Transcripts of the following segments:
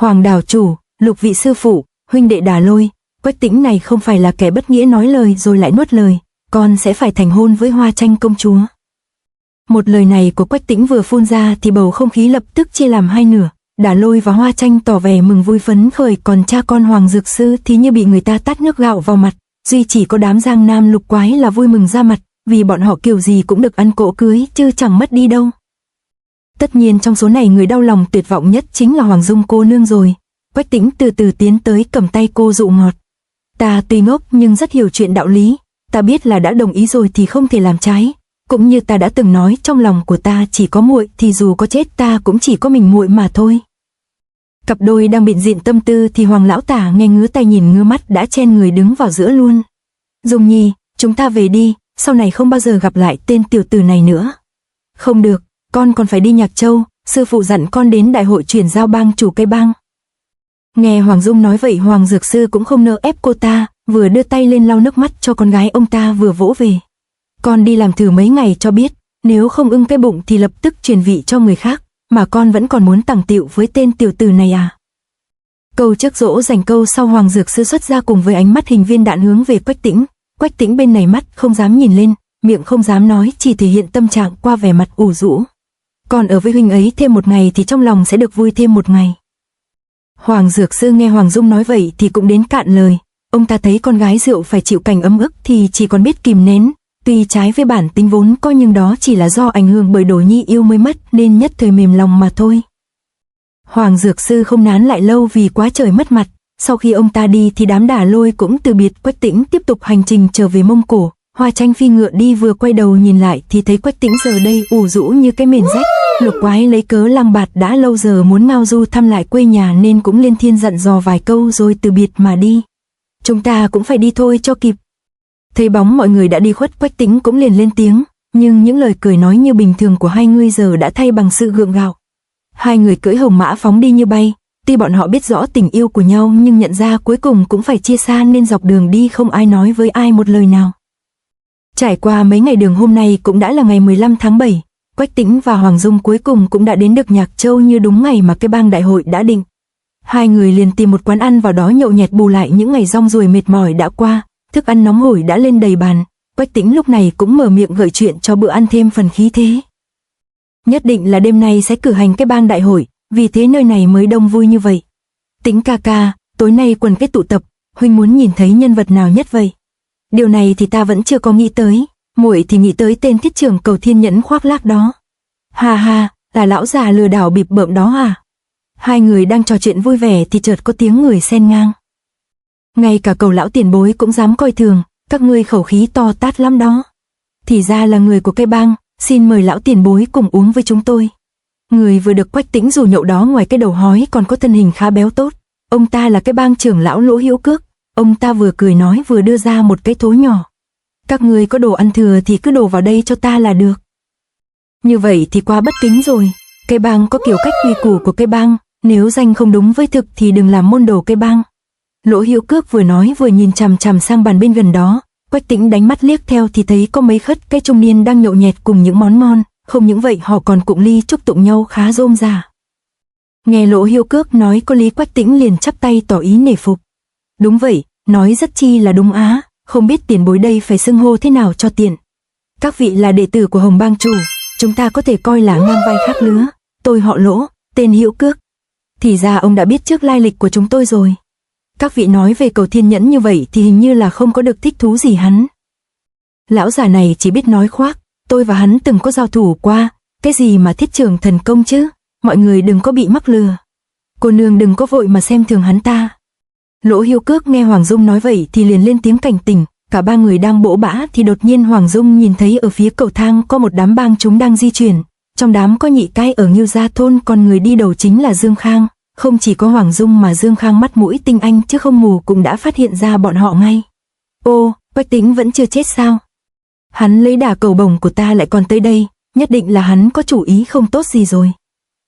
Hoàng đảo chủ, Lục vị sư phụ, huynh đệ Đà Lôi, Quách Tĩnh này không phải là kẻ bất nghĩa nói lời rồi lại nuốt lời, con sẽ phải thành hôn với Hoa Tranh công chúa. Một lời này của Quách Tĩnh vừa phun ra thì bầu không khí lập tức chia làm hai nửa. Đà Lôi và Hoa Tranh tỏ vẻ mừng vui phấn khởi, còn cha con Hoàng Dược Sư thì như bị người ta tát nước gạo vào mặt. Duy chỉ có đám Giang Nam Lục Quái là vui mừng ra mặt, vì bọn họ kiểu gì cũng được ăn cỗ cưới chứ chẳng mất đi đâu. Tất nhiên trong số này người đau lòng tuyệt vọng nhất chính là Hoàng Dung cô nương rồi. Quách Tĩnh từ từ tiến tới cầm tay cô dụ ngọt. Ta tuy ngốc nhưng rất hiểu chuyện đạo lý, ta biết là đã đồng ý rồi thì không thể làm trái. Cũng như ta đã từng nói, trong lòng của ta chỉ có muội thì dù có chết ta cũng chỉ có mình muội mà thôi. Cặp đôi đang bịn dịn tâm tư thì Hoàng lão tả nghe ngứa tay nhìn ngứa mắt đã chen người đứng vào giữa luôn. Dung Nhi, chúng ta về đi, sau này không bao giờ gặp lại tên tiểu tử này nữa. Không được, con còn phải đi Nhạc Châu, sư phụ dặn con đến đại hội chuyển giao bang chủ cây bang. Nghe Hoàng Dung nói vậy, Hoàng Dược Sư cũng không nỡ ép cô ta, vừa đưa tay lên lau nước mắt cho con gái ông ta vừa vỗ về. Con đi làm thử mấy ngày cho biết, nếu không ưng cái bụng thì lập tức truyền vị cho người khác, mà con vẫn còn muốn tằng tịu với tên tiểu tử này à? Câu trước dỗ dành câu sau, Hoàng Dược Sư xuất ra cùng với ánh mắt hình viên đạn hướng về Quách Tĩnh. Quách Tĩnh bên này mắt không dám nhìn lên, miệng không dám nói, chỉ thể hiện tâm trạng qua vẻ mặt ủ rũ. Còn ở với huynh ấy thêm một ngày thì trong lòng sẽ được vui thêm một ngày. Hoàng Dược Sư nghe Hoàng Dung nói vậy thì cũng đến cạn lời. Ông ta thấy con gái rượu phải chịu cảnh ấm ức thì chỉ còn biết kìm nén. Tuy trái với bản tính vốn có nhưng đó chỉ là do ảnh hưởng bởi Đổ Nhi yêu mới mất nên nhất thời mềm lòng mà thôi. Hoàng Dược Sư không nán lại lâu vì quá trời mất mặt. Sau khi ông ta đi thì đám Đà Lôi cũng từ biệt. Quách Tĩnh tiếp tục hành trình trở về Mông Cổ. Hoa Tranh phi ngựa đi, vừa quay đầu nhìn lại thì thấy Quách Tĩnh giờ đây ủ rũ như cái mền rách. Lục Quái lấy cớ Lăng Bạt đã lâu giờ muốn ngao du thăm lại quê nhà nên cũng lên thiên dặn dò vài câu rồi từ biệt mà đi. Chúng ta cũng phải đi thôi cho kịp. Thấy bóng mọi người đã đi khuất, Quách Tĩnh cũng liền lên tiếng, nhưng những lời cười nói như bình thường của hai người giờ đã thay bằng sự gượng gạo. Hai người cưỡi hồng mã phóng đi như bay. Tuy bọn họ biết rõ tình yêu của nhau nhưng nhận ra cuối cùng cũng phải chia xa nên dọc đường đi không ai nói với ai một lời nào. Trải qua mấy ngày đường, hôm nay cũng đã là ngày 15 tháng 7. Quách Tĩnh và Hoàng Dung cuối cùng cũng đã đến được Nhạc Châu như đúng ngày mà cái bang đại hội đã định. Hai người liền tìm một quán ăn vào đó nhậu nhẹt bù lại những ngày rong ruổi mệt mỏi đã qua. Thức ăn nóng hổi đã lên đầy bàn. Quách Tĩnh lúc này cũng mở miệng gợi chuyện cho bữa ăn thêm phần khí thế. Nhất định là đêm nay sẽ cử hành cái bang đại hội, vì thế nơi này mới đông vui như vậy. Tĩnh ca ca, tối nay quần kết tụ tập, huynh muốn nhìn thấy nhân vật nào nhất vậy? Điều này thì ta vẫn chưa có nghĩ tới, muội thì nghĩ tới tên thiết trưởng Cầu Thiên Nhẫn khoác lác đó. Ha ha, là lão già lừa đảo bịp bợm đó à? Hai người đang trò chuyện vui vẻ thì chợt có tiếng người xen ngang. Ngay cả Cầu lão tiền bối cũng dám coi thường, các ngươi khẩu khí to tát lắm đó. Thì ra là người của cây bang, xin mời lão tiền bối cùng uống với chúng tôi. Người vừa được Quách Tĩnh rủ nhậu đó ngoài cái đầu hói còn có thân hình khá béo tốt. Ông ta là cái bang trưởng lão Lỗ Hữu Cước. Ông ta vừa cười nói vừa đưa ra một cái thố nhỏ. Các ngươi có đồ ăn thừa thì cứ đổ vào đây cho ta là được. Như vậy thì quá bất kính rồi. Cây bang có kiểu cách quy củ của cây bang, nếu danh không đúng với thực thì đừng làm môn đồ cây bang. Lỗ Hữu Cước vừa nói vừa nhìn chằm chằm sang bàn bên gần đó. Quách Tĩnh đánh mắt liếc theo thì thấy có mấy khất cái trung niên đang nhậu nhẹt cùng những món ngon. Không những vậy họ còn cụng ly chúc tụng nhau khá rôm rả. Nghe Lỗ Hữu Cước nói có lý, Quách Tĩnh liền chắp tay tỏ ý nể phục. Đúng vậy, nói rất chi là đúng á, không biết tiền bối đây phải xưng hô thế nào cho tiện. Các vị là đệ tử của Hồng bang chủ, chúng ta có thể coi là ngang vai khác lứa. Tôi họ Lỗ, tên Hữu Cước. Thì ra ông đã biết trước lai lịch của chúng tôi rồi. Các vị nói về Cầu Thiên Nhẫn như vậy thì hình như là không có được thích thú gì hắn. Lão già này chỉ biết nói khoác, tôi và hắn từng có giao thủ qua, cái gì mà thiết trưởng thần công chứ, mọi người đừng có bị mắc lừa. Cô nương đừng có vội mà xem thường hắn ta. Lỗ Hữu Cước nghe Hoàng Dung nói vậy thì liền lên tiếng cảnh tỉnh. Cả ba người đang bỗ bã thì đột nhiên Hoàng Dung nhìn thấy ở phía cầu thang có một đám bang chúng đang di chuyển. Trong đám có Nhị Cai ở Ngưu Gia thôn, còn người đi đầu chính là Dương Khang. Không chỉ có Hoàng Dung mà Dương Khang mắt mũi tinh anh chứ không mù cũng đã phát hiện ra bọn họ ngay. Ô, Quách Tĩnh vẫn chưa chết sao? Hắn lấy đà cầu bổng của ta lại còn tới đây, nhất định là hắn có chủ ý không tốt gì rồi.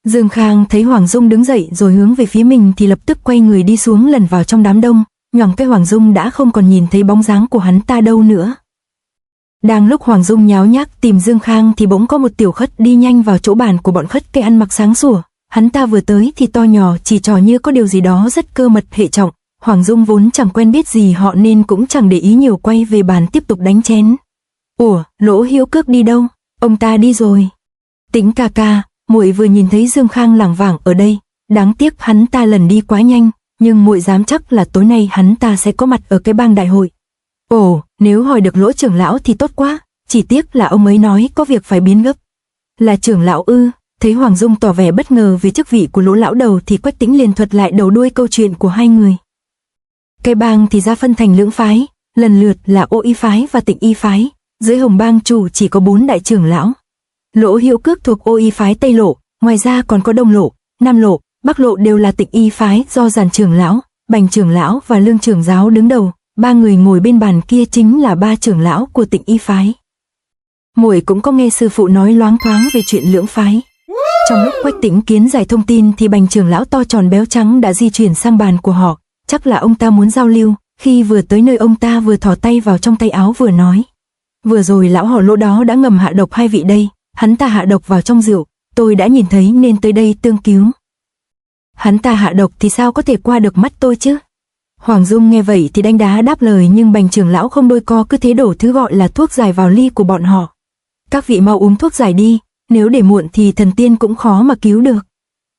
Dương Khang thấy Hoàng Dung đứng dậy rồi hướng về phía mình thì lập tức quay người đi xuống lẩn vào trong đám đông, nhoằng cái Hoàng Dung đã không còn nhìn thấy bóng dáng của hắn ta đâu nữa. Đang lúc Hoàng Dung nháo nhác tìm Dương Khang thì bỗng có một tiểu khất đi nhanh vào chỗ bàn của bọn khất cây ăn mặc sáng sủa. Hắn ta vừa tới thì to nhỏ chỉ trò như có điều gì đó rất cơ mật hệ trọng. Hoàng Dung vốn chẳng quen biết gì họ nên cũng chẳng để ý nhiều, quay về bàn tiếp tục đánh chén. Ủa, Lỗ Hữu Cước đi đâu? Ông ta đi rồi. Tĩnh ca ca, muội vừa nhìn thấy Dương Khang lảng vảng ở đây, đáng tiếc hắn ta lần đi quá nhanh, nhưng muội dám chắc là tối nay hắn ta sẽ có mặt ở cái bang đại hội. Ồ, nếu hỏi được Lỗ trưởng lão thì tốt quá, chỉ tiếc là ông ấy nói có việc phải biến gấp. Là trưởng lão ư? Thấy Hoàng Dung tỏ vẻ bất ngờ về chức vị của Lỗ lão đầu thì Quách Tĩnh liền thuật lại đầu đuôi câu chuyện của hai người. Cái bang thì ra phân thành lưỡng phái, lần lượt là Ô Y phái và Tịnh Y phái, dưới Hồng bang chủ chỉ có 4 đại trưởng lão. Lỗ Hữu Cước thuộc Ô Y phái Tây Lộ, ngoài ra còn có Đông Lộ, Nam Lộ, Bắc Lộ đều là Tịnh Y phái do Giản trưởng lão, Bành trưởng lão và Lương trưởng giáo đứng đầu. 3 người ngồi bên bàn kia chính là 3 trưởng lão của Tịnh Y phái. Muội cũng có nghe sư phụ nói loáng thoáng về chuyện lưỡng phái. Trong lúc Quách Tĩnh Kiến giải thông tin thì Bành trưởng lão to tròn béo trắng đã di chuyển sang bàn của họ, chắc là ông ta muốn giao lưu. Khi vừa tới nơi, ông ta vừa thò tay vào trong tay áo vừa nói: vừa rồi lão họ Lỗ đó đã ngầm hạ độc 2 vị đây, hắn ta hạ độc vào trong rượu, tôi đã nhìn thấy nên tới đây tương cứu. Hắn ta hạ độc thì sao có thể qua được mắt tôi chứ? Hoàng Dung nghe vậy thì đánh đá đáp lời, nhưng Bành trưởng lão không đôi co, cứ thế đổ thứ gọi là thuốc giải vào ly của bọn họ. Các vị mau uống thuốc giải đi, nếu để muộn thì thần tiên cũng khó mà cứu được.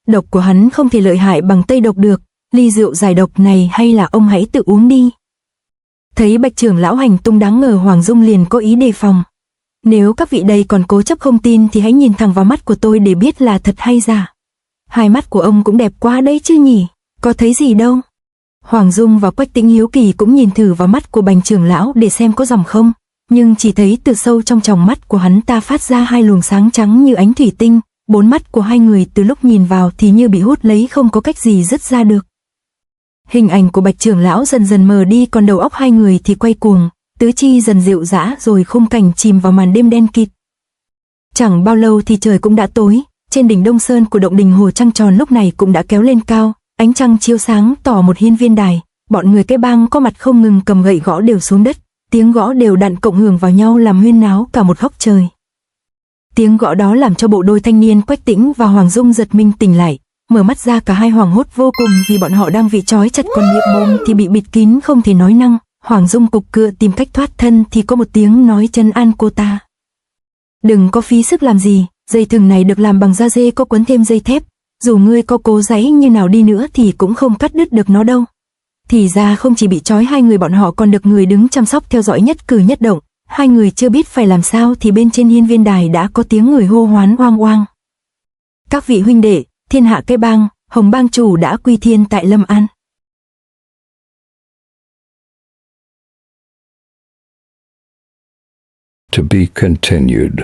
Độc của hắn không thể lợi hại bằng tây độc được, ly rượu giải độc này hay là ông hãy tự uống đi. Thấy Bạch trưởng lão hành tung đáng ngờ, Hoàng Dung liền có ý đề phòng. Nếu các vị đây còn cố chấp không tin thì hãy nhìn thẳng vào mắt của tôi để biết là thật hay giả. Hai mắt của ông cũng đẹp quá đấy chứ nhỉ, có thấy gì đâu. Hoàng Dung và Quách Tĩnh hiếu kỳ cũng nhìn thử vào mắt của Bành trưởng lão để xem có dòng không, nhưng chỉ thấy từ sâu trong tròng mắt của hắn ta phát ra 2 luồng sáng trắng như ánh thủy tinh. 4 mắt của hai người từ lúc nhìn vào thì như bị hút lấy, không có cách gì dứt ra được. Hình ảnh của Bạch trưởng lão dần dần mờ đi, còn đầu óc hai người thì quay cuồng, tứ chi dần dịu dã, rồi khung cảnh chìm vào màn đêm đen kịt. Chẳng bao lâu thì trời cũng đã tối, trên đỉnh Đông Sơn của động đình hồ trăng tròn lúc này cũng đã kéo lên cao, ánh trăng chiếu sáng tỏ một hiên viên đài. Bọn người cái bang có mặt không ngừng cầm gậy gõ đều xuống đất, tiếng gõ đều đặn cộng hưởng vào nhau làm huyên náo cả một góc trời. Tiếng gõ đó làm cho bộ đôi thanh niên Quách Tĩnh và Hoàng Dung giật mình tỉnh lại, mở mắt ra cả hai hoảng hốt vô cùng, vì bọn họ đang bị trói chặt, còn miệng mồm thì bị bịt kín không thể nói năng. Hoàng Dung cục cựa tìm cách thoát thân thì có một tiếng nói trấn an cô ta: đừng có phí sức làm gì, dây thừng này được làm bằng da dê có quấn thêm dây thép, dù ngươi có cố giãy như nào đi nữa thì cũng không cắt đứt được nó đâu. Thì ra không chỉ bị trói hai người bọn họ còn được người đứng chăm sóc theo dõi nhất cử nhất động. Hai người chưa biết phải làm sao thì bên trên hiên viên đài đã có tiếng người hô hoán oang oang: các vị huynh đệ, thiên hạ cái bang, Hồng bang chủ đã quy thiên tại Lâm An. To be continued.